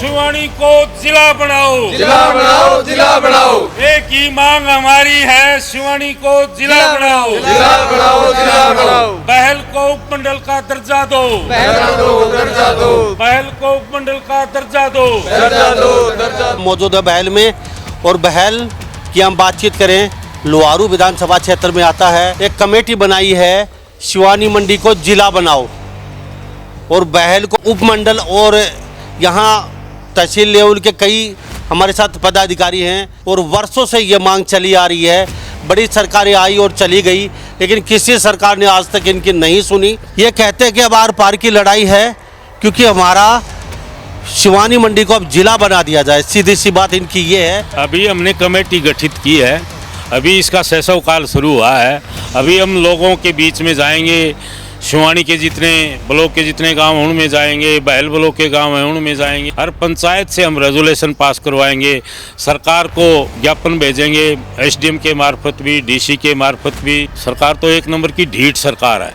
शिवानी को जिला बनाओ, जिला बनाओ, जिला बनाओ। एक ही मांग हमारी है, शिवानी को जिला बनाओ, जिला बनाओ, जिला बनाओ। बहल को उपमंडल का दर्जा दो, दर्जा दो, दर्जा दो, बहल को उपमंडल का दर्जा दो, दर्जा दो, दर्जा। मौजूद है बहल में, और बहल की हम बातचीत करें, लुहारू विधानसभा क्षेत्र में आता है। एक कमेटी बनाई है, शिवानी मंडी को जिला बनाओ और बहल को उपमंडल, और यहाँ तहसील लेवल के कई हमारे साथ पदाधिकारी हैं और वर्षों से ये मांग चली आ रही है। बड़ी सरकारें आई और चली गई, लेकिन किसी सरकार ने आज तक इनकी नहीं सुनी। ये कहते हैं कि अब आर पार की लड़ाई है, क्योंकि हमारा शिवानी मंडी को अब जिला बना दिया जाए। सीधी सी बात इनकी ये है। अभी हमने कमेटी गठित की है, अभी इसका शैशव काल शुरू हुआ है। अभी हम लोगों के बीच में जाएंगे, शिवानी के जितने ब्लॉक के जितने गांव हैं उनमें जाएंगे, बहल ब्लॉक के गांव हैं उनमें जाएंगे। हर पंचायत से हम रेजोल्यूशन पास करवाएंगे, सरकार को ज्ञापन भेजेंगे, एसडीएम के मार्फत भी, डीसी के मार्फत भी। सरकार तो एक नंबर की ढीठ सरकार है,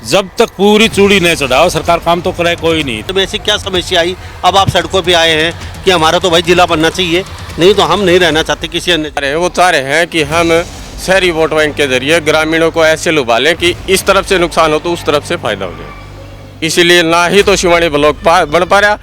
जब तक पूरी चूड़ी नहीं चढ़ाओ सरकार काम तो करे कोई नहीं। तो ऐसी क्या समस्या आई, अब आप सड़कों पे आए हैं कि हमारा तो भाई जिला बनना चाहिए, नहीं तो हम नहीं रहना चाहते किसी अन्य। वो चाह रहे हैं कि हम शहरी वोट बैंक के जरिए ग्रामीणों को ऐसे लुभा लें कि इस तरफ से नुकसान हो तो उस तरफ से फायदा हो जाए। इसीलिए ना ही तो शिवानी ब्लॉक बन पा रहा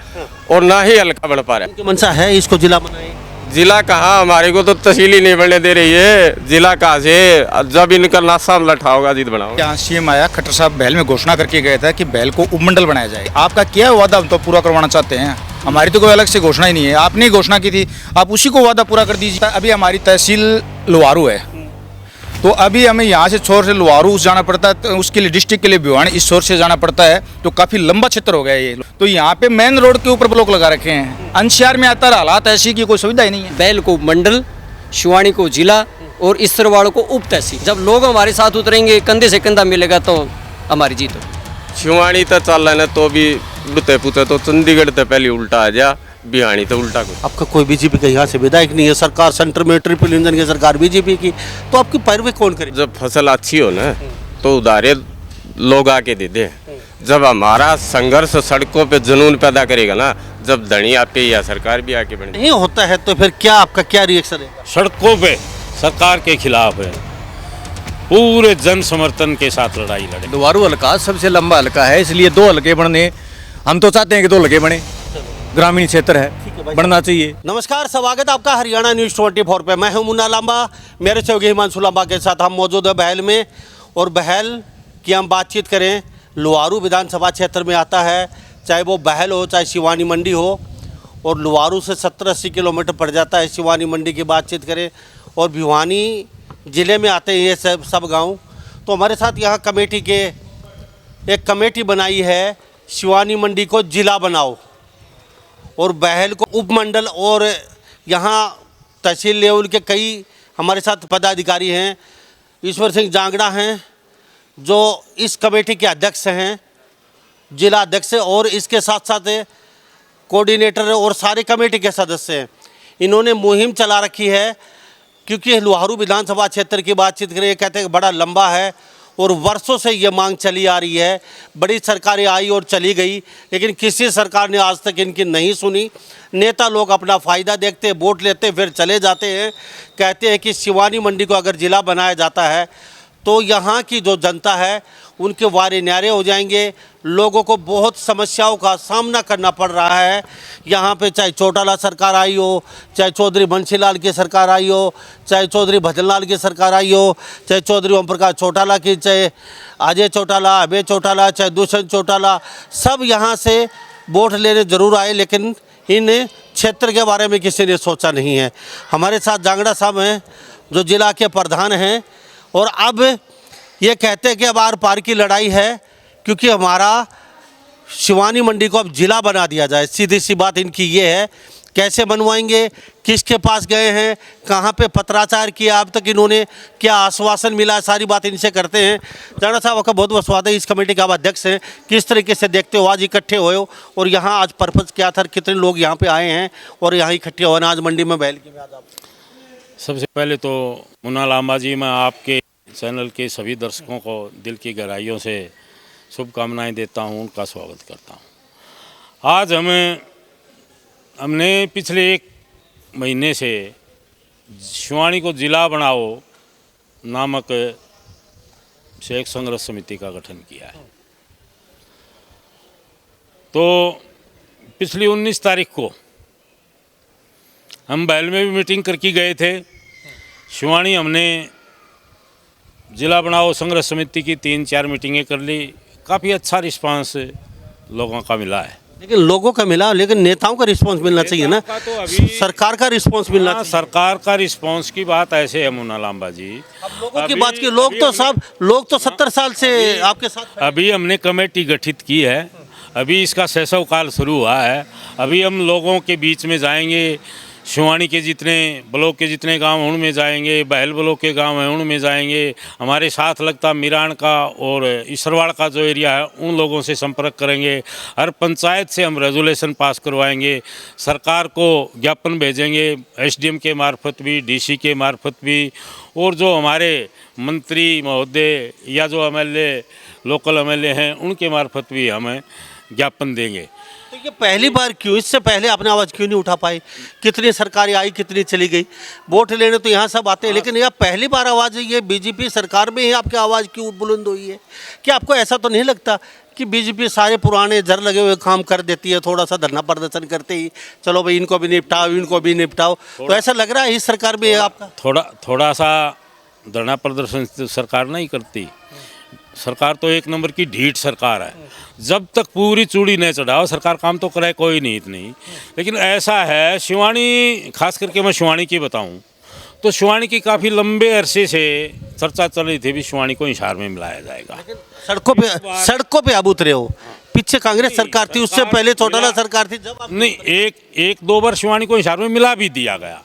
और ना ही हल्का बन पा रहा। उनकी मंशा है इसको जिला बनाए। जिला कहाँ, हमारे को तो तहसील ही नहीं बनने दे रही है। जिला कहाँ से, जब इनका नासा लठा होगा जीत बनाओ। यहाँ सीएम आया, खट्टर साहब बहल में घोषणा करके गए थे कि बहल को उपमंडल बनाया जाए। आपका क्या वादा हम तो पूरा करवाना चाहते हैं, हमारी तो कोई अलग से घोषणा ही नहीं है। आपने घोषणा की थी, आप उसी को वादा पूरा कर दीजिए। अभी हमारी तहसील लुहारू है, तो अभी हमें यहाँ से छोर से लुहारू जाना पड़ता है, तो उसके लिए डिस्ट्रिक्ट के लिए भिवानी इस छोर से जाना पड़ता है, तो काफ़ी लंबा क्षेत्र हो गया ये। तो यहाँ पे मेन रोड के ऊपर ब्लॉक लगा रखे हैं। अंशियार में आता हालात ऐसी की कोई सुविधा ही नहीं है। बैल को मंडल, शिवानी को जिला और इसरवाड़ को उप तहसील। जब लोग हमारे साथ उतरेंगे, कंधे से कंधा मिलेगा, तो हमारी जीत हो। शिवानी तो चल रहा है तो भी उड़ते पूछे तो चंडीगढ़ तो पहले उल्टा आ जा, बिहानी तो उल्टा को। आपका कोई बीजेपी का यहाँ से विधायक नहीं है, सरकार सेंटर में ट्रिपल इंजन की सरकार बीजेपी की, तो आपकी पैरवी कौन करे? जब फसल अच्छी हो ना तो उधारे लोग आके दे दे। जब हमारा संघर्ष सड़कों पे जुनून पैदा करेगा ना, जब धनी आपे या सरकार भी आके बने नहीं होता है, तो फिर क्या आपका क्या रिएक्शन है? सड़कों पे सरकार के खिलाफ है, पूरे जन समर्थन के साथ लड़ाई लड़े। लुहारू हल्का सबसे लंबा हल्का है, इसलिए 2 हल्के बनने, हम तो चाहते हैं कि 2 हल्के बने। ग्रामीण क्षेत्र है, बनना चाहिए। नमस्कार, स्वागत है आपका हरियाणा न्यूज़ 24 पे। मैं हूं मुन्ना लांबा, मेरे सहयोगी हिमांशु लांबा के साथ हम मौजूद है बहल में, और बहल की हम बातचीत करें, लुहारू विधानसभा क्षेत्र में आता है। चाहे वो बहल हो, चाहे शिवानी मंडी हो, और लुहारू से 70-80 किलोमीटर पड़ जाता है। शिवानी मंडी की बातचीत करें, और भिवानी ज़िले में आते हैं ये सब गाँव। तो हमारे साथ यहाँ कमेटी के एक कमेटी बनाई है, शिवानी मंडी को जिला बनाओ और बहल को उपमंडल, और यहाँ तहसील लेवल के कई हमारे साथ पदाधिकारी हैं। ईश्वर सिंह जांगड़ा हैं जो इस कमेटी के अध्यक्ष हैं, जिला अध्यक्ष, और इसके साथ साथ कोऑर्डिनेटर और सारे कमेटी के सदस्य हैं। इन्होंने मुहिम चला रखी है, क्योंकि लुहारू विधानसभा क्षेत्र की बातचीत करें, कहते हैं बड़ा लंबा है और वर्षों से ये मांग चली आ रही है। बड़ी सरकारें आई और चली गई, लेकिन किसी सरकार ने आज तक इनकी नहीं सुनी। नेता लोग अपना फ़ायदा देखते, वोट लेते, फिर चले जाते हैं। कहते हैं कि शिवानी मंडी को अगर ज़िला बनाया जाता है तो यहाँ की जो जनता है उनके वारे न्यारे हो जाएंगे। लोगों को बहुत समस्याओं का सामना करना पड़ रहा है यहाँ पे, चाहे चौटाला सरकार आई हो, चाहे चौधरी बंशीलाल की सरकार आई हो, चाहे चौधरी भजनलाल की सरकार आई हो, चाहे चौधरी ओम प्रकाश चौटाला की, चाहे अजय चौटाला, अभय चौटाला, चाहे दुष्यंत चौटाला, सब यहाँ से वोट लेने ज़रूर आए, लेकिन इन क्षेत्र के बारे में किसी ने सोचा नहीं है। हमारे साथ जांगड़ा साहब हैं जो जिला के प्रधान हैं, और अब ये कहते हैं कि अब आर पार की लड़ाई है, क्योंकि हमारा शिवानी मंडी को अब जिला बना दिया जाए। सीधी सी बात इनकी ये है। कैसे बनवाएंगे, किसके पास गए हैं, कहाँ पे पत्राचार किया, अब तक इन्होंने क्या आश्वासन मिला, सारी बात इनसे करते हैं। जांगड़ा साहब, आपका बहुत बहुत स्वागत है। इस कमेटी के आप अध्यक्ष हैं, किस तरीके से देखते हो आज इकट्ठे हुए हो, और यहाँ आज पर्पज़ क्या था, कितने लोग यहाँ पे आए हैं और यहाँ इकट्ठे हुए आज मंडी में बहल की? आज आप सबसे पहले तो मुन्ना लांबा जी, मैं आपके चैनल के सभी दर्शकों को दिल की गहराइयों से शुभकामनाएं देता हूं, उनका स्वागत करता हूं। आज हमें हमने पिछले 1 महीने से शिवानी को जिला बनाओ नामक से एक संघर्ष समिति का गठन किया है। तो पिछली 19 तारीख को हम बैल में भी मीटिंग करके गए थे। शिवानी हमने जिला बनाओ संघर्ष समिति की 3-4 मीटिंगें कर ली। काफ़ी अच्छा रिस्पांस लोगों का मिला है। लेकिन लोगों का मिला, लेकिन नेताओं का रिस्पांस मिलना चाहिए ना। नेताओं का तो अभी- सरकार का रिस्पांस मिलना हाँ, चाहिए। सरकार का रिस्पांस की बात ऐसे है मुन्ना लांबा जी। लोगों की बात की, लोग तो 70 साल से आपके साथ। अभी हमने कमेटी गठित की है। अभी इसका शैशव काल शुरू हुआ है। अभी हम लोगों के बीच में जाएंगे। शिवानी के जितने ब्लॉक के जितने गांव हैं उनमें जाएंगे, बहल ब्लॉक के गांव हैं उनमें जाएंगे। हमारे साथ लगता मिरान का और इसरवाड़ का जो एरिया है उन लोगों से संपर्क करेंगे। हर पंचायत से हम रेजोल्यूशन पास करवाएंगे। सरकार को ज्ञापन भेजेंगे, एसडीएम के मार्फत भी, डीसी के मार्फत भी, और जो हमारे मंत्री महोदय या जो एमएलए, लोकल एमएलए हैं उनके मार्फत भी हमें ज्ञापन देंगे। तो ये पहली बार क्यों, इससे पहले आपने आवाज़ क्यों नहीं उठा पाई? कितनी सरकारें आई, कितनी चली गई। वोट लेने तो यहाँ सब आते हैं, लेकिन यह पहली बार आवाज़ है। ये बीजेपी सरकार में ही आपकी आवाज़ क्यों बुलंद हुई है? क्या आपको ऐसा तो नहीं लगता कि बीजेपी सारे पुराने जर लगे हुए काम कर देती है, थोड़ा सा धरना प्रदर्शन करते ही चलो भाई इनको भी निपटाओ, इनको भी निपटाओ? तो ऐसा लग रहा है इस सरकार में आपका? थोड़ा सा धरना प्रदर्शन तो सरकार नहीं करती। सरकार तो 1 नंबर की ढीठ सरकार है। जब तक पूरी चूड़ी नहीं चढ़ाओ सरकार काम तो करे कोई नहीं इतनी। लेकिन ऐसा है, शिवानी, खास करके मैं शिवानी की बताऊं तो शिवानी की काफ़ी लंबे अरसे से चर्चा चल रही थी भी शिवानी को हिसार में मिलाया जाएगा। सड़कों पे अब उतरे हो। पीछे कांग्रेस सरकार थी, उससे पहले चौटाला सरकार थी, जब नहीं, एक दो बार शिवानी को हिसार में मिला भी दिया गया।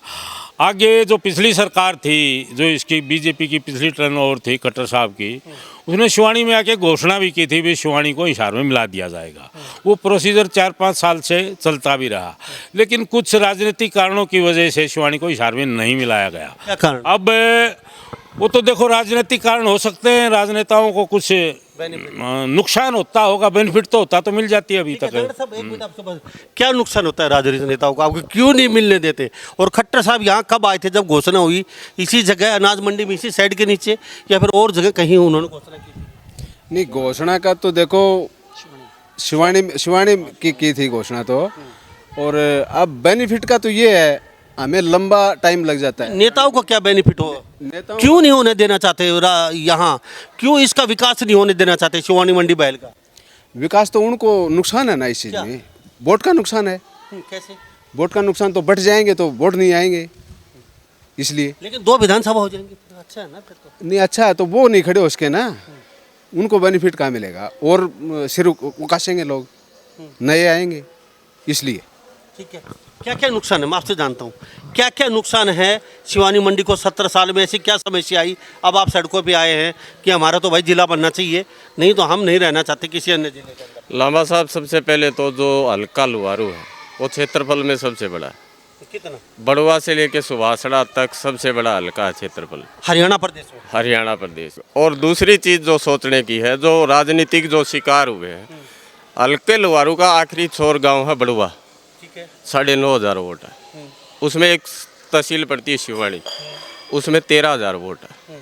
आगे जो पिछली सरकार थी, जो इसकी बीजेपी की पिछली टर्नओवर थी खट्टर साहब की, उसने शिवानी में आके घोषणा भी की थी भी शिवानी को हिसार में मिला दिया जाएगा। वो प्रोसीजर 4-5 साल से चलता भी रहा, लेकिन कुछ राजनीतिक कारणों की वजह से शिवानी को हिसार में नहीं मिलाया गया। क्या कारण? अब वो तो देखो राजनीतिक कारण हो सकते हैं, राजनेताओं को कुछ नुकसान होता होगा, बेनिफिट तो होता तो मिल जाती है अभी तक। सब एक मिनट आपसे बस, क्या नुकसान होता है राजनीतिक नेताओं को? आपको क्यों नहीं मिलने देते? और खट्टर साहब यहाँ कब आए थे जब घोषणा हुई? इसी जगह अनाज मंडी में, इसी साइड के नीचे, या फिर और जगह कहीं उन्होंने घोषणा की थी? नहीं, घोषणा का तो देखो शिवानी की थी घोषणा तो। और अब बेनिफिट का तो ये है, हमें लंबा टाइम लग जाता है। नेताओं को क्या बेनिफिट हो? नेताओं क्यों नहीं होने देना चाहते यहाँ? क्यों इसका विकास नहीं होने देना चाहते शिवानी मंडी बैल का? विकास तो उनको नुकसान है ना इस चीज़ क्या? में। वोट का नुकसान है। कैसे? वोट का नुकसान तो बढ़ जाएंगे तो वोट नहीं आएंगे, इसलिए। लेकिन 2 विधानसभा हो जाएंगे, फिर अच्छा है ना? फिर तो नहीं, अच्छा है तो वो नहीं खड़े उसके ना, उनको बेनिफिट कहाँ मिलेगा? और सिर उकासेंगे लोग, नए आएंगे, इसलिए। ठीक है। क्या क्या नुकसान है, मैं आपसे जानता हूँ, क्या क्या नुकसान है शिवानी मंडी को? 17 साल में ऐसी क्या समस्या आई? अब आप सड़कों पे आए हैं कि हमारा तो भाई जिला बनना चाहिए, नहीं तो हम नहीं रहना चाहते किसी अन्य जिले के अंदर। लांबा साहब, सबसे पहले तो जो हल्का लुहारू है वो क्षेत्रफल में सबसे बड़ा है। कितना? बड़वा से लेके सुभाषड़ा तक सबसे बड़ा हल्का है क्षेत्रफल हरियाणा प्रदेश में। हरियाणा प्रदेश। और दूसरी चीज़ जो सोचने की है, जो राजनीतिक जो शिकार हुए हैं, हल्के लुहारू का आखिरी छोर गांव है बड़वा, ठीक है। 9,500 वोट है। उसमें एक तहसील पड़ती है शिवानी, उसमें 13,000 वोट है।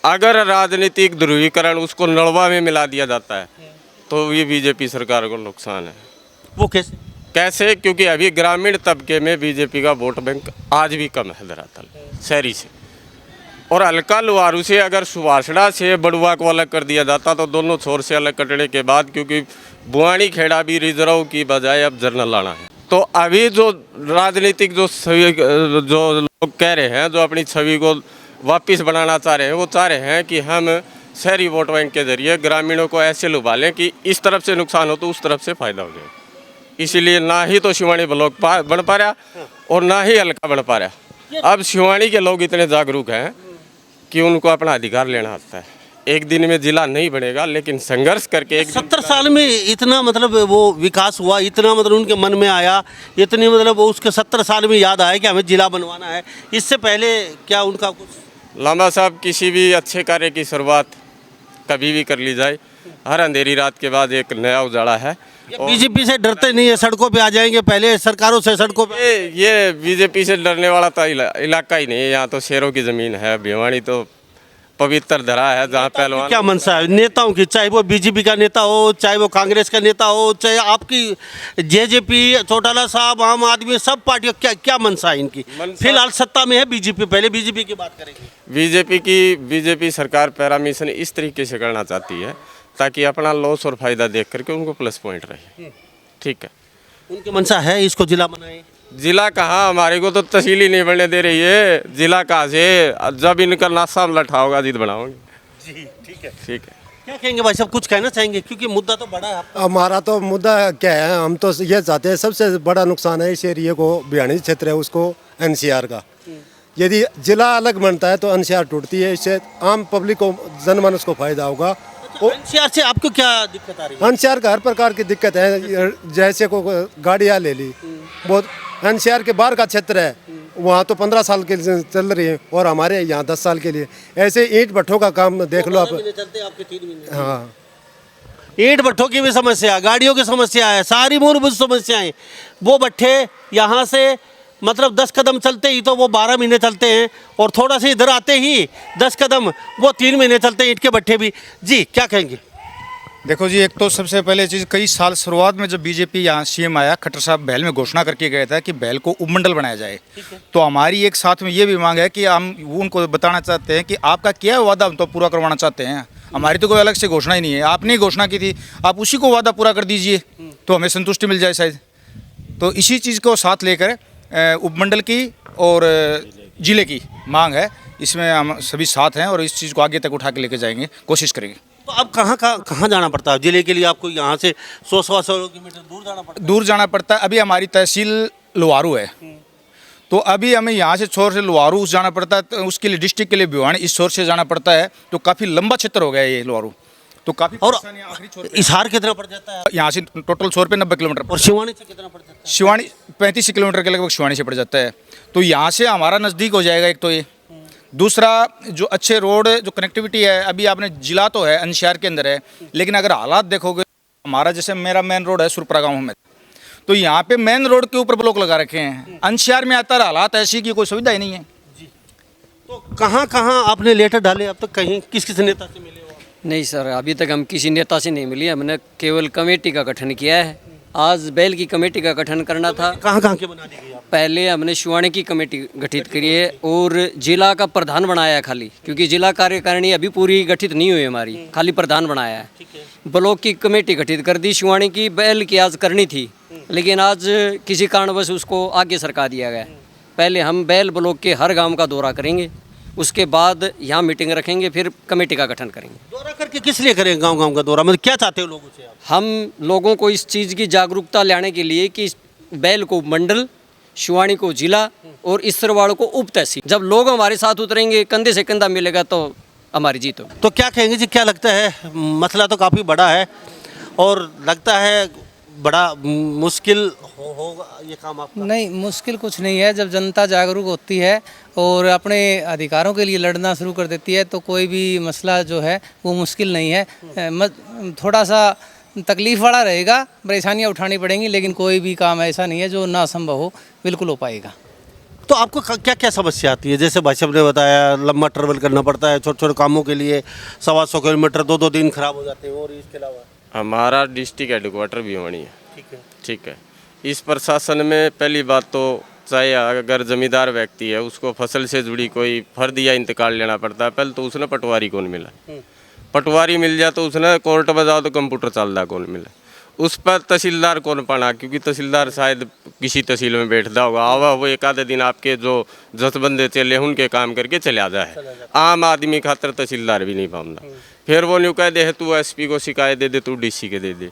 अगर राजनीतिक ध्रुवीकरण उसको नलवा में मिला दिया जाता है तो ये बीजेपी सरकार को नुकसान है। वो कैसे? कैसे? क्योंकि अभी ग्रामीण तबके में बीजेपी का वोट बैंक आज भी कम है धरातल शहरी से। और हल्का लुहारू से अगर सुभाषड़ा से बड़ुआ को अलग कर दिया जाता तो दोनों छोर से अलग कटने के बाद, क्योंकि बुआनी खेड़ा भी रिजर्व की बजाय अब जर्नल लाना है, तो अभी जो राजनीतिक जो छवि जो लोग कह रहे हैं, जो अपनी छवि को वापस बनाना चाह रहे हैं, वो चाह रहे हैं कि हम शहरी वोट बैंक के जरिए ग्रामीणों को ऐसे लुभा लें कि इस तरफ से नुकसान हो तो उस तरफ से फायदा हो जाए। इसीलिए ना ही तो शिवानी ब्लॉक बन पा रहा और ना ही हल्का बन पा रहा। अब शिवानी के लोग इतने जागरूक हैं कि उनको अपना अधिकार लेना आता है। एक दिन में जिला नहीं बनेगा, लेकिन संघर्ष करके एक 70 साल में इतना मतलब वो विकास हुआ, इतना मतलब उनके मन में आया, इतनी मतलब वो उसके 70 साल में याद आया कि हमें जिला बनवाना है। इससे पहले क्या उनका कुछ? लांबा साहब, किसी भी अच्छे कार्य की शुरुआत कभी भी कर ली जाए हर अंधेरी रात के बाद एक नया उजाला है। और बीजेपी से डरते नहीं है, सड़कों पे आ जाएंगे पहले सरकारों से सड़कों पे। ये बीजेपी से डरने वाला तो इलाका ही नहीं है, यहाँ तो शेरों की ज़मीन है। भिवानी तो पवित्र धरा है जहाँ पहलवान। क्या मनसा है नेताओं की, चाहे वो बीजेपी का नेता हो, चाहे वो कांग्रेस का नेता हो, चाहे आपकी जेजेपी, चौटाला साहब, आम आदमी, सब पार्टियों, क्या क्या मनसा है इनकी? फिलहाल सत्ता में है बीजेपी, पहले बीजेपी की बात करेंगे। बीजेपी सरकार पैरा मिशन इस तरीके से करना चाहती है ताकि अपना लॉस और फायदा देख करके उनको प्लस पॉइंट रहे। ठीक है, उनकी मनसा है इसको जिला बनाए। जिला कहाँ, हमारे को तो तहसील ही नहीं बनने दे रही है। जिला कहाँ से, जब इनका नासा लठा होगा जीत बनाओगे। जी ठीक है। ठीक है, क्या कहेंगे भाई साहब, कुछ कहना चाहेंगे क्योंकि मुद्दा तो बड़ा है आपका। हमारा तो मुद्दा क्या है, हम तो ये चाहते हैं सबसे बड़ा नुकसान है इस एरिया को, भिवानी क्षेत्र है उसको, एनसीआर का। यदि जिला अलग बनता है तो एनसीआर टूटती है, इससे आम पब्लिक को, जनमानस को फायदा होगा। एनसीआर से आपको क्या दिक्कत आ रही है? एनसीआर का हर प्रकार की दिक्कत है, जैसे को गाड़ियाँ ले ली, बहुत एनसीआर के बाहर का क्षेत्र है, वहाँ तो 15 साल के लिए चल रही है और हमारे यहाँ 10 साल के लिए। ऐसे ईंट भट्ठों का काम देख लो आप। चलते आपके 3 महीने। हाँ, ईंट भट्ठों की भी समस्या, गाड़ियों की समस्या है, सारी मूलभूत समस्याएं। वो भट्ठे यहाँ से मतलब 10 कदम चलते ही तो वो 12 महीने चलते हैं, और थोड़ा सा इधर आते ही 10 कदम वो 3 महीने चलते हैं, ईंट के भट्ठे भी। जी क्या कहेंगे? देखो जी, एक तो सबसे पहले चीज़, कई साल शुरुआत में जब बीजेपी यहाँ सीएम आया, खट्टर साहब बहल में घोषणा करके गए था कि बहल को उपमंडल बनाया जाए। तो हमारी एक साथ में ये भी मांग है कि हम उनको बताना चाहते हैं कि आपका क्या वादा हम तो पूरा करवाना चाहते हैं। हमारी तो कोई अलग से घोषणा ही नहीं है, आपने घोषणा की थी, आप उसी को वादा पूरा कर दीजिए तो हमें संतुष्टि मिल जाए शायद। तो इसी चीज़ को साथ लेकर उपमंडल की और जिले की मांग है, इसमें हम सभी साथ हैं और इस चीज़ को आगे तक उठा के लेके जाएंगे, कोशिश करेंगे। तो अब कहाँ जाना पड़ता है जिले के लिए? आपको यहाँ से 100 किलोमीटर दूर जाना पड़ता है? दूर जाना पड़ता है। अभी हमारी तहसील लोहारू है, तो अभी हमें यहाँ से छोर से लोहारू जाना पड़ता है, तो उसके लिए डिस्ट्रिक्ट के लिए भिवानी इस छोर से जाना पड़ता है। तो काफ़ी लंबा क्षेत्र हो गया है ये लोहारू, तो काफ़ी। और इसहार कितना पड़ जाता है यहाँ से टोटल छोर पे 90 किलोमीटर, और शिवानी से कितना पड़ जाता है? शिवानी 35 किलोमीटर के लगभग शिवानी से पड़ जाता है। तो यहाँ से हमारा नज़दीक हो जाएगा एक तो ये। दूसरा, जो अच्छे रोड जो कनेक्टिविटी है, अभी आपने जिला तो है एनसीआर के अंदर है, लेकिन अगर हालात देखोगे, हमारा जैसे मेरा मेन रोड है सुरपुरा गाँव में, तो यहाँ पे मेन रोड के ऊपर ब्लॉक लगा रखे हैं। एनसीआर में आता है, हालात ऐसी की कोई सुविधा ही नहीं है। तो कहाँ आपने लेटर डाले अब तक? कहीं किस नेता से मिले हो? नहीं सर, अभी तक हम किसी नेता से नहीं मिले, हमने केवल कमेटी का गठन किया है। आज बैल की कमेटी का गठन करना था। कहाँ के बना दी गई? पहले हमने शिवानी की कमेटी गठित करी है और जिला का प्रधान बनाया है खाली, क्योंकि जिला कार्यकारिणी अभी पूरी गठित नहीं हुई हमारी, खाली प्रधान बनाया है। ब्लॉक की कमेटी गठित कर दी, शिवानी की बैल की आज करनी थी, लेकिन आज किसी कारणवश उसको आगे सरका दिया गया। पहले हम बैल ब्लॉक के हर गांव का दौरा करेंगे, उसके बाद यहाँ मीटिंग रखेंगे, फिर कमेटी का गठन करेंगे। दौरा करके किस लिए करें गांव का दौरा? मतलब क्या चाहते हो लोगों से आप? हम लोगों को इस चीज़ की जागरूकता लाने के लिए कि बैल को मंडल, शिवानी को जिला और इसरवाड़ को उप तहसील। जब लोग हमारे साथ उतरेंगे, कंधे से कंधा मिलेगा, तो हमारी जीत होगी। तो क्या कहेंगे जी, क्या लगता है? मसला तो काफ़ी बड़ा है और लगता है बड़ा मुश्किल होगा ये काम आपका। नहीं, मुश्किल कुछ नहीं है। जब जनता जागरूक होती है और अपने अधिकारों के लिए लड़ना शुरू कर देती है, तो कोई भी मसला जो है वो मुश्किल नहीं है। थोड़ा सा तकलीफ वाला रहेगा, परेशानियां उठानी पड़ेंगी, लेकिन कोई भी काम ऐसा नहीं है जो ना संभव हो, बिल्कुल हो पाएगा। तो आपको क्या क्या समस्या आती है? जैसे भाई साहब ने बताया, लंबा ट्रेवल करना पड़ता है छोटे छोटे कामों के लिए, 125 किलोमीटर 2-2 दिन खराब हो जाते हैं, और इसके अलावा हमारा डिस्ट्रिक्ट हेडक्वार्टर भिवानी है। ठीक है। ठीक है, इस प्रशासन में पहली बात तो, चाहे अगर जमींदार व्यक्ति है उसको फसल से जुड़ी कोई फर्द या इंतकाल लेना पड़ता है, पहले तो उसने पटवारी कौन मिला, पटवारी मिल जाए तो उसने कोर्ट में जाओ तो कंप्यूटर चलता कौन मिला, उस पर तहसीलदार कौन पड़ा, क्योंकि तहसीलदार शायद किसी तहसील में बैठता होगा, आवा वो एक आधे दिन आपके जो जथबंदे चले उनके काम करके चला जाए। आम आदमी खातर तहसीलदार भी नहीं पाऊंगा। फिर वो न्यू कह दे तू एसपी को शिकायत दे दे, तू डीसी के दे दे।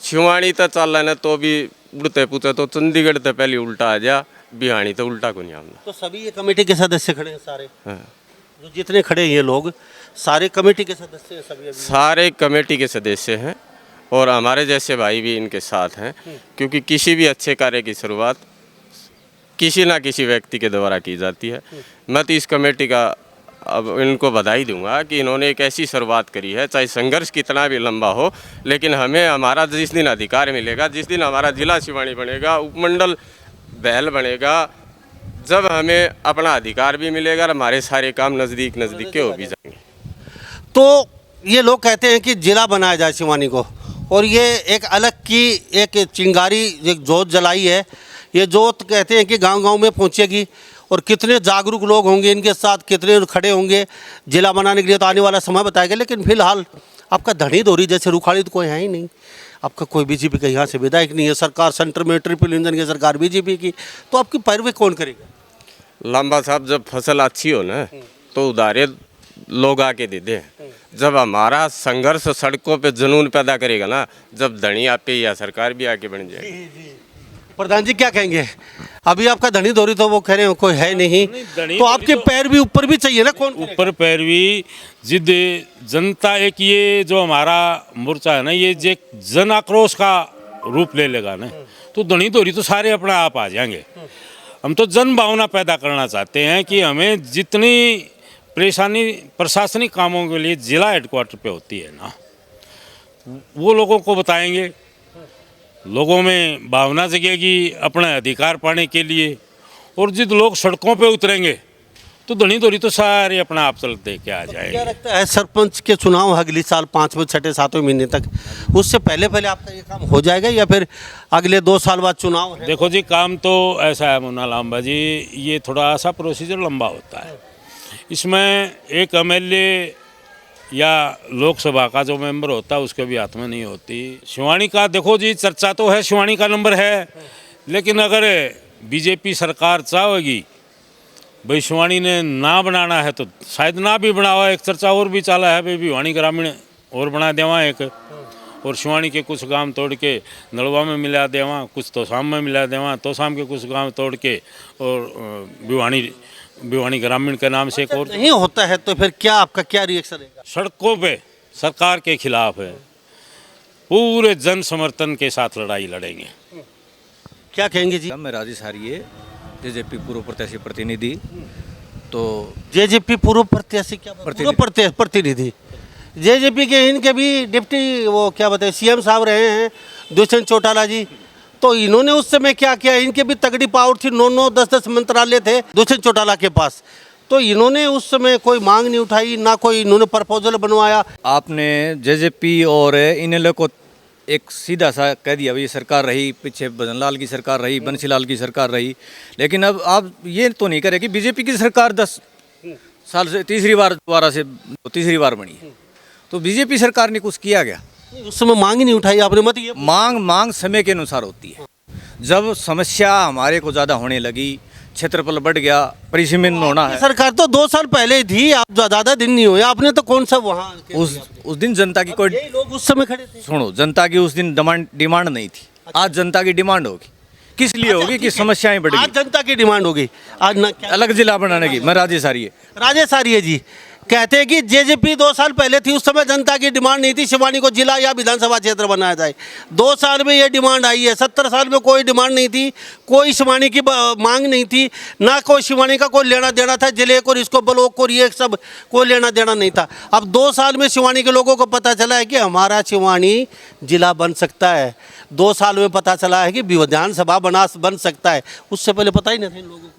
शिवानी तो चल रहा है तो भी उड़ते पूछे तो चंडीगढ़ तो पहले उल्टा आ जा, बिहानी तो उल्टा को नहीं आना। तो सभी ये कमेटी के सदस्य खड़े हैं सारे? जो जितने खड़े हैं ये लोग सारे कमेटी के सदस्य हैं सभी? सारे कमेटी के सदस्य हैं और हमारे जैसे भाई भी इनके साथ हैं, क्योंकि किसी भी अच्छे कार्य की शुरुआत किसी ना किसी व्यक्ति के द्वारा की जाती है। मैं तो इस कमेटी का अब इनको बधाई दूंगा कि इन्होंने एक ऐसी शुरुआत करी है, चाहे संघर्ष कितना भी लंबा हो, लेकिन हमें हमारा जिस दिन अधिकार मिलेगा, जिस दिन हमारा जिला शिवानी बनेगा, उपमंडल बहल बनेगा, जब हमें अपना अधिकार भी मिलेगा और हमारे सारे काम नज़दीक नज़दीक के हो भी जाएंगे। तो ये लोग कहते हैं कि जिला बनाया जाए शिवानी को, और ये एक अलग की एक चिंगारी, एक जोत जलाई है। ये जोत कहते हैं कि गांव-गांव में पहुंचेगी, और कितने जागरूक लोग होंगे इनके साथ, कितने खड़े होंगे जिला बनाने के लिए, तो आने वाला समय बताएगा। लेकिन फिलहाल आपका धनी धोरी जैसे रुखाड़ी तो कोई है ही नहीं, आपका कोई बीजेपी का यहाँ से विधायक नहीं है, सरकार सेंटर में ट्रिपल इंजन की सरकार बीजेपी की, तो आपकी पैरवी कौन करेगा? लांबा साहब, जब फसल अच्छी हो ना तो उधारे लोग आके दे दे। जब हमारा संघर्ष सड़कों पे जुनून पैदा करेगा ना, जब धनी आप पे या सरकार भी आके बन जाएगी। प्रधान जी क्या कहेंगे? अभी आपका धनी धोरी तो वो कह रहे हो कोई है नहीं, तो आपके पैर भी ऊपर भी चाहिए ना, कौन ऊपर पैरवी जिद जनता, एक ये जो हमारा मोर्चा है ना, ये जो जन आक्रोश का रूप ले लेगा ना, तो धनी धोरी तो सारे अपना आप आ जाएंगे। हम तो जन भावना पैदा करना चाहते हैं कि हमें जितनी परेशानी प्रशासनिक कामों के लिए जिला हेडक्वार्टर पे होती है ना, वो लोगों को बताएंगे, लोगों में भावना जगेगी अपने अधिकार पाने के लिए, और जिद लोग सड़कों पे उतरेंगे तो धनी धोरी तो सारे अपना आप चल दे के आ क्या जाएंगे। लगता है सरपंच के चुनाव अगले साल 5वें 6ठे 7वें महीने तक, उससे पहले पहले आपका ये काम हो जाएगा या फिर अगले 2 साल बाद चुनाव है? देखो जी, काम तो ऐसा है मुन्ना लांबा जी, ये थोड़ा सा प्रोसीजर लंबा होता है। इसमें एक एमएलए या लोकसभा का जो मेंबर होता है उसके भी हाथ में नहीं होती। शिवानी का देखो जी, चर्चा तो है, शिवानी का नंबर है, लेकिन अगर बीजेपी सरकार चाहेगी भाई शिवानी ने ना बनाना है तो शायद ना भी बनावा। एक चर्चा और भी चला है भाई भिवानी ग्रामीण और बना देवा एक, और शिवानी के कुछ गांव तोड़ के नलवा में मिला देवा, कुछ तोसाम में मिला देवा, तोसाम के कुछ गांव तोड़ के और भिवानी ग्रामीण के नाम से एक और। नहीं होता है तो फिर क्या आपका क्या रिएक्शन रहेगा? सड़कों पे सरकार के खिलाफ है, पूरे जन समर्थन के साथ लड़ाई लड़ेंगे। क्या कहेंगे जी? मैं राजेश हारिए, जेजेपी पूर्व प्रत्याशी प्रतिनिधि। तो जेजेपी पूर्व प्रत्याशी क्या प्रतिनिधि, जेजेपी के इनके भी डिप्टी वो क्या बताए सीएम साहब रहे हैं दुष्यंत चौटाला जी, तो इन्होंने उस समय क्या किया? इनके भी तगड़ी पावर थी, 9-9 10-10 मंत्रालय थे दुष्यंत चौटाला के पास, तो इन्होंने उस समय कोई मांग नहीं उठाई, ना कोई इन्होंने प्रपोजल बनवाया। आपने जेजेपी और इन को एक सीधा सा कह दिया भाई सरकार रही, पीछे भजनलाल की सरकार रही, बंसीलाल की सरकार रही, लेकिन अब आप ये तो नहीं करें कि बीजेपी की सरकार 10 साल से तीसरी बार बनी है, तो बीजेपी सरकार ने कुछ किया गया? उस समय मांग ही नहीं उठाई आपने, मत ये मांग समय के अनुसार होती है। जब समस्या हमारे को ज़्यादा होने लगी, क्षेत्रफल बढ़ गया, परिसीमन होना है। सरकार तो 2 साल पहले ही थी, आप ज़्यादा दिन नहीं हुए, आपने तो कौन सा वहाँ उस दिन जनता की कोई, यही लोग उस समय खड़े थे। सुनो, जनता की उस दिन डिमांड नहीं थी, आज जनता की डिमांड होगी। किस लिए होगी कि समस्याएं बढ़ आज गई। जनता की डिमांड होगी, आज ना अलग जिला बनाने की। मैं राजेश हारिए। राजेश आर्य जी कहते हैं कि जेजेपी 2 साल पहले थी, उस समय जनता की डिमांड नहीं थी शिवानी को जिला या विधानसभा क्षेत्र बनाया जाए। 2 साल में ये डिमांड आई है, 70 साल में कोई डिमांड नहीं थी, कोई शिवानी की मांग नहीं थी, ना कोई शिवानी का कोई लेना देना था, जिले को इसको ब्लॉक को ये सब कोई लेना देना नहीं था। अब 2 साल में शिवानी के लोगों को पता चला है कि हमारा शिवानी जिला बन सकता है, 2 साल में पता चला है कि विधानसभा बन सकता है, उससे पहले पता ही नहीं था इन लोगों को।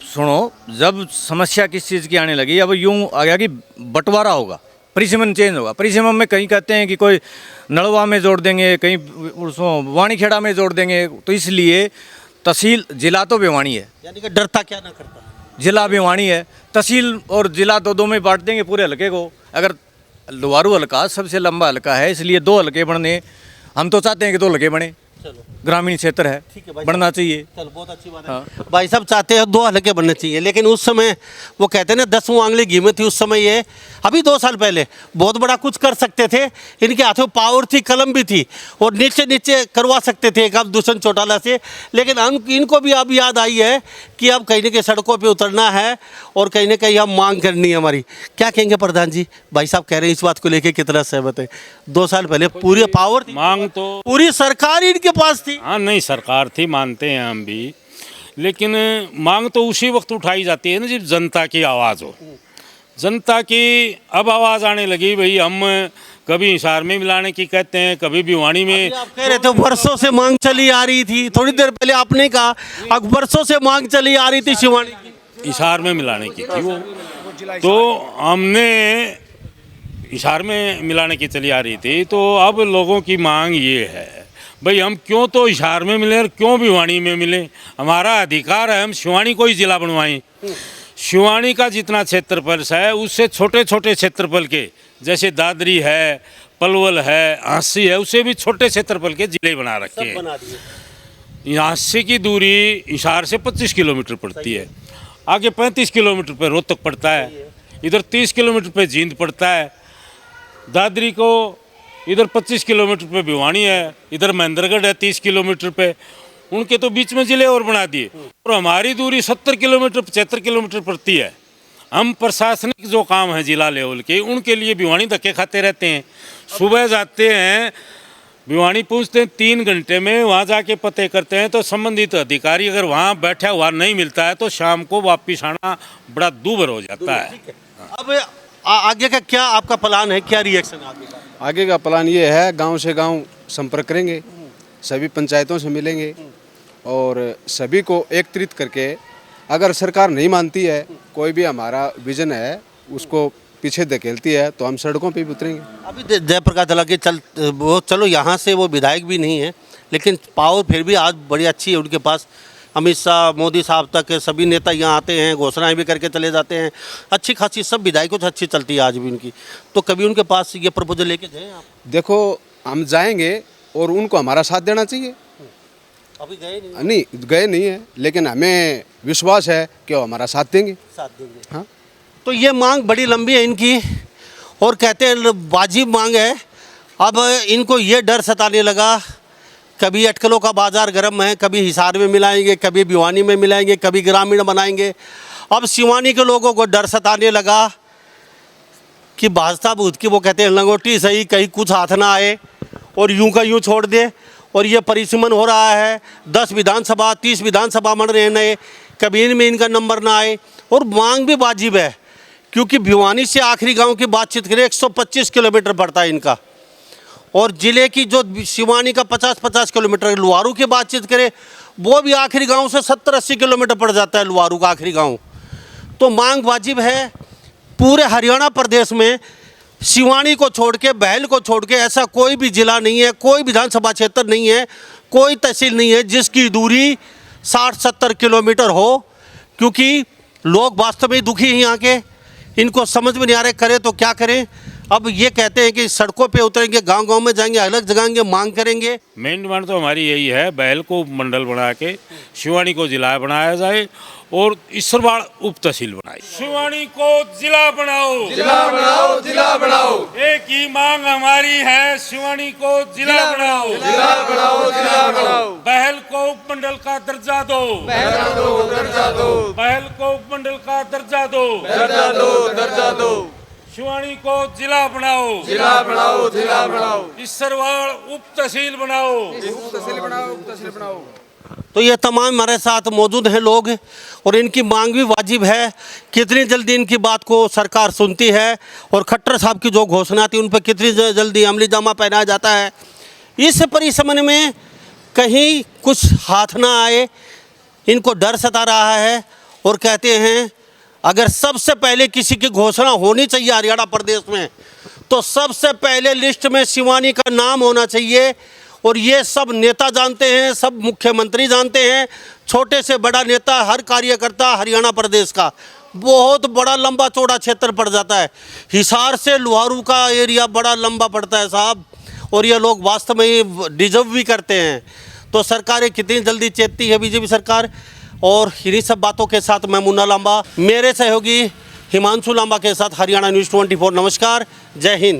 सुनो, जब समस्या किस चीज़ की आने लगी, अब यूं आ गया कि बंटवारा होगा, परिसीमन चेंज होगा। परिसीमन में कहीं कहते हैं कि कोई नलवा में जोड़ देंगे, कहीं वाणीखेड़ा में जोड़ देंगे, तो इसलिए तहसील जिला तो भिवानी है, यानी कि डरता क्या ना करता, जिला भिवानी है, तहसील और जिला दो में बांट देंगे पूरे हल्के को। अगर लुवारू हल्का सबसे लंबा हल्का है, इसलिए 2 हल्के बनने, हम तो चाहते हैं कि 2 हल्के बने, ग्रामीण क्षेत्र है, बढ़ना चाहिए। चलो बहुत अच्छी बात है। भाई साहब चाहते हैं 2 हल्के बनने चाहिए, लेकिन उस समय वो कहते हैं ना 10वां आंगली घी में थी उस समय, ये अभी 2 साल पहले बहुत बड़ा कुछ कर सकते थे, इनके हाथों पावर थी, कलम भी थी, और नीचे करवा सकते थे अब दुष्यंत चौटाला से। लेकिन इनको भी अब याद आई है कि अब कहीं ना कहीं सड़कों पर उतरना है और कहीं ना कहीं हम मांग करनी है हमारी। क्या कहेंगे प्रधान जी? भाई साहब कह रहे हैं इस बात को लेकर कितना सहमत है? 2 साल पहले पूरी पावर थी, मांग तो पूरी सरकार इनके पास थी। हाँ, नहीं सरकार थी, मानते हैं हम भी, लेकिन मांग तो उसी वक्त उठाई जाती है ना जब जनता की आवाज़ हो। जनता की अब आवाज़ आने लगी, भाई हम कभी हिसार में मिलाने की कहते हैं, कभी भिवानी में। आप कह रहे थे वर्षों से मांग चली आ रही थी, थोड़ी देर पहले आपने कहा अब वर्षों से मांग चली आ रही थी शिवानी की, हिसार में मिलाने की थी वो, तो हमने हिसार में मिलाने की चली आ रही थी। तो अब लोगों की मांग ये है, भाई हम क्यों तो हिसार में मिले और क्यों भिवानी में मिले, हमारा अधिकार है, हम शिवानी को ही जिला बनवाएं। शिवानी का जितना क्षेत्रफल है उससे छोटे छोटे क्षेत्रफल के, जैसे दादरी है, पलवल है, आंसी है, उससे भी छोटे क्षेत्रफल के जिले बना रखे हैं। यहाँ से की दूरी हिसार से 25 किलोमीटर पड़ती है, आगे 35 किलोमीटर पे रोहतक पड़ता है, इधर 30 किलोमीटर पे जींद पड़ता है, दादरी को इधर 25 किलोमीटर पे भिवानी है, इधर महेंद्रगढ़ है 30 किलोमीटर पे, उनके तो बीच में जिले और बना दिए। और हमारी दूरी 70 किलोमीटर 75 किलोमीटर पड़ती है। हम प्रशासनिक जो काम है जिला लेवल के, उनके लिए भिवानी धक्के खाते रहते हैं। सुबह जाते हैं भिवानी पहुंचते हैं 3 घंटे में, वहाँ जाके पते करते हैं तो संबंधित अधिकारी अगर वहाँ बैठा हुआ नहीं मिलता है तो शाम को वापिस आना बड़ा दूभर हो जाता है। अब आगे का क्या आपका प्लान है, क्या रिएक्शन आगे का? आगे का प्लान ये है, गांव से गांव संपर्क करेंगे, सभी पंचायतों से मिलेंगे और सभी को एकत्रित करके, अगर सरकार नहीं मानती है, कोई भी हमारा विजन है उसको पीछे धकेलती है, तो हम सड़कों पे भी उतरेंगे। अभी जयप्रकाश दलाल के वो चलो यहाँ से वो विधायक भी नहीं है, लेकिन पावर फिर भी आज बड़ी अच्छी है उनके पास। अमित शाह, मोदी साहब तक सभी नेता यहाँ आते हैं, घोषणाएं भी करके चले जाते हैं, अच्छी खासी सब विधायकों से अच्छी चलती है आज भी उनकी। तो कभी उनके पास ये प्रपोजल लेके जाएं आप? देखो हम जाएंगे और उनको हमारा साथ देना चाहिए। अभी गए नहीं गए नहीं है, लेकिन हमें विश्वास है कि वो हमारा साथ देंगे। हाँ, तो ये मांग बड़ी लंबी है इनकी और कहते हैं वाजिब मांग है। अब इनको ये डर सताने लगा, कभी अटकलों का बाजार गर्म है, कभी हिसार में मिलाएंगे, कभी भिवानी में मिलाएंगे, कभी ग्रामीण बनाएंगे। अब शिवानी के लोगों को डर सताने लगा कि भाजपा भूत की, वो कहते हैं लंगोटी सही, कहीं कुछ हाथ ना आए और यूं का यूं छोड़ दे। और ये परिसीमन हो रहा है, 10 विधानसभा 30 विधानसभा बन रहे हैं नए, कभी इनमें इनका नंबर ना आए। और मांग भी वाजिब है, क्योंकि भिवानी से आखिरी गांव की बातचीत करें 125 किलोमीटर पड़ता है इनका, और ज़िले की जो शिवानी का 50-50 किलोमीटर, लुहारू की बातचीत करें वो भी आखिरी गांव से 70-80 किलोमीटर पड़ जाता है लुहारू का आखिरी गांव। तो मांग वाजिब है। पूरे हरियाणा प्रदेश में शिवानी को छोड़ के, बहल को छोड़ के ऐसा कोई भी ज़िला नहीं है, कोई विधानसभा क्षेत्र नहीं है, कोई तहसील नहीं है जिसकी दूरी 60-70 किलोमीटर हो। क्योंकि लोग वास्तव में दुखी हैं यहाँ के, इनको समझ में नहीं आ रहे करें तो क्या करें। अब ये कहते हैं कि सड़कों पे उतरेंगे, गांव-गांव में जाएंगे, अलग जगाएंगे, मांग करेंगे। मेन डिमांड तो हमारी यही है, बहल को मंडल बना के शिवानी को जिला बनाया जाए और ईश्वरवाड़ उप तहसील बनाए। शिवानी को जिला बनाओ, जिला बनाओ, जिला बनाओ। एक ही मांग हमारी है, शिवानी को जिला बनाओ, जिला बनाओ, जिला बनाओ। बहल को उपमंडल का दर्जा दो, दर्जा दो, दर्जा दो। बहल को उपमंडल का दर्जा दो, दर्जा दो, दर्जा दो। शिवानी को जिला बनाओ, जिला बनाओ, जिला बनाओ। ईश्वरवाड़ उप तहसील बनाओ, उप तहसील बनाओ, उप तहसील बनाओ। तो ये तमाम हमारे साथ मौजूद हैं लोग, और इनकी मांग भी वाजिब है। कितनी जल्दी इनकी बात को सरकार सुनती है और खट्टर साहब की जो घोषणा थी उन पर कितनी जल्दी अमली जामा पहनाया जाता है। इस परिसमन में कहीं कुछ हाथ ना आए, इनको डर सता रहा है। और कहते हैं अगर सबसे पहले किसी की घोषणा होनी चाहिए हरियाणा प्रदेश में, तो सबसे पहले लिस्ट में शिवानी का नाम होना चाहिए। और ये सब नेता जानते हैं, सब मुख्यमंत्री जानते हैं, छोटे से बड़ा नेता, हर कार्यकर्ता हरियाणा प्रदेश का। बहुत बड़ा लंबा चौड़ा क्षेत्र पड़ जाता है। हिसार से लुहारू का एरिया बड़ा लंबा पड़ता है साहब, और ये लोग वास्तव में डिजर्व भी करते हैं। तो सरकारें कितनी जल्दी चेतती है बीजेपी सरकार। और इन्हीं सब बातों के साथ मैं मुन्ना लांबा, मेरे सहयोगी हिमांशु लांबा के साथ हरियाणा न्यूज़ 24। नमस्कार, जय हिंद।